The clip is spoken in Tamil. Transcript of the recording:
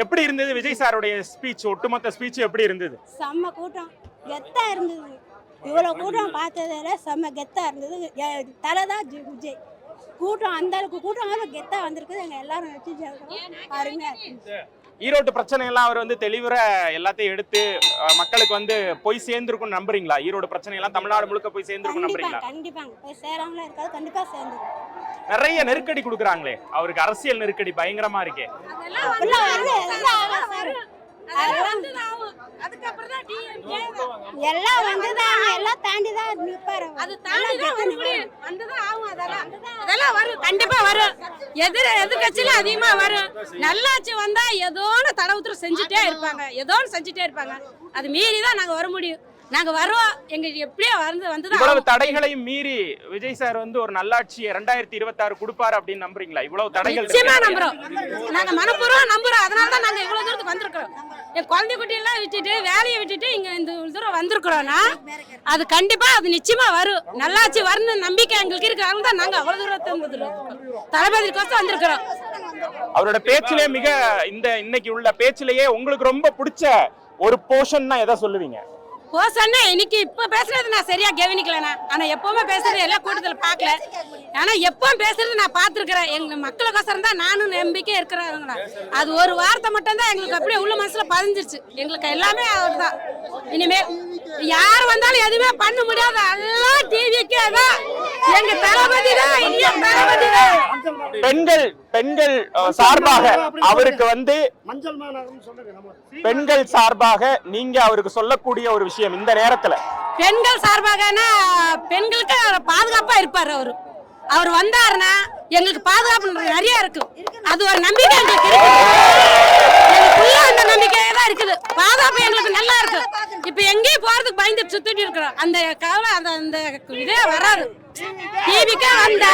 எப்படி இருந்தது விஜய் சாருடைய ஸ்பீச்? ஒட்டுமொத்த ஸ்பீச் எப்படி இருந்தது? செம்ம கூட்டம், கெத்தா இருந்தது. இவ்வளவு கூட்டம் பார்த்ததில்ல, செம்ம கெத்தா இருந்தது. தலைதான் விஜய். கூட்டம் அந்த அளவுக்கு கூட்டம் கெத்தா வந்திருக்குது. எங்க எல்லாரும் வச்சு பாருங்க. ஈரோட்டு பிரச்சனை எல்லாம் அவர் வந்து தெளிவுற எல்லாத்தையும் எடுத்து மக்களுக்கு போய் சேர்ந்துருக்கும் நம்புறீங்களா? ஈரோடு பிரச்சனை எல்லாம் தமிழ்நாடு முழுக்க போய் சேர்ந்துருக்கும் நம்புறீங்களா? கண்டிப்பாங்க போய் சேராமலாம் இருக்காது, கண்டிப்பா சேர்ந்துரும். நிறைய நெருக்கடி கொடுக்குறாங்களே அவருக்கு, அரசியல் நெருக்கடி பயங்கரமா இருக்கே. எல்லாம் வந்துதான், எல்லாம் தாண்டிதான் நிப்பாரு. அதெல்லாம் வரும், கண்டிப்பா வரும். எதிர்கட்சியில அதிகமா வரும். நல்லாட்சி வந்தா ஏதோன்னு தடவுத்துறை செஞ்சுட்டே இருப்பாங்க, ஏதோன்னு செஞ்சுட்டே இருப்பாங்க. அது மீறிதான் நாங்க வர முடியும். நாங்க வருவோம், எங்களுக்கு எப்படியோ வந்து இவ்வளவு தடைகளையும் மீறி விஜய் சார் ஒரு நல்லாட்சியை 2026 கொடுப்பாரு அப்படின்னு நம்புறீங்களா? இவ்வளவு தடைகள் நிச்சயமா நம்புறோம், நாங்க மனப்பூர்வம் நம்புறோம். அதனாலதான் நாங்க இவ்வளவு தூரத்துக்கு வந்திருக்கிறோம். என் குழந்தை குட்டி எல்லாம் விட்டுட்டு வேலையை விட்டுட்டு இங்க இந்த தூரம் வந்திருக்கிறோம்னா அது கண்டிப்பா அது நிச்சயமா வரும். நல்லாட்சி வரணும் நம்பிக்கை எங்களுக்கு இருக்கிறாங்க தான் நாங்க அவ்வளவு தூரத்தை தளபதிக்கோசம் வந்திருக்கிறோம். அவரோட பேச்சிலே இன்னைக்கு உள்ள பேச்சிலேயே உங்களுக்கு ரொம்ப பிடிச்ச ஒரு போர்ஷன்னா எதை சொல்லுவீங்க? போசன்னா இன்னைக்கு இப்ப பேசுறது நான் சரியா கவனிக்கலண்ணா. ஆனா எப்பவுமே பேசுறது எல்லா கூட்டத்துல பாக்கல. ஆனா எப்பவும் பேசுறது நான் பாத்துருக்கிறேன். எங்க மக்களுக்கோசரம் தான் நானும் நம்பிக்கை இருக்கிறாங்க. அது ஒரு வார்த்தை மட்டும் தான் எங்களுக்கு அப்படியே உள்ள மனசுல பதிஞ்சிருச்சு. எங்களுக்கு எல்லாமே அவர் தான். இனிமே யார் வந்தாலும் எதுவுமே பண்ண முடியாது. எல்லாம் டிவிக்கே தான் எங்க தளபதி தான், இந்திய தளபதி தான். பெண்கள் சார்பாக அவருக்கு பெண்கள் சார்பாக நீங்க அவருக்கு சொல்லக்கூடிய ஒரு விஷயம் இந்த நேரத்துல? பெண்கள் சார்பாகனா பெண்களுக்கு பாதுகாப்பா இருப்பாரு அவரு. அவர் வந்தாருன்னா எங்களுக்கு பாதுகாப்பு நிறைய இருக்கு. அது ஒரு நம்பிக்கை எங்களுக்கு இருக்கு. எங்களுக்குள்ள அந்த நம்பிக்கையே தான் இருக்குது. பாதுகாப்பு எங்களுக்கு நல்லா இருக்கு. இப்ப எங்கேயும் போறதுக்கு பயந்து சுத்திட்டு இருக்கிறோம். அந்த கவலை அந்த இதே வராது. டிவிக்கே வந்தா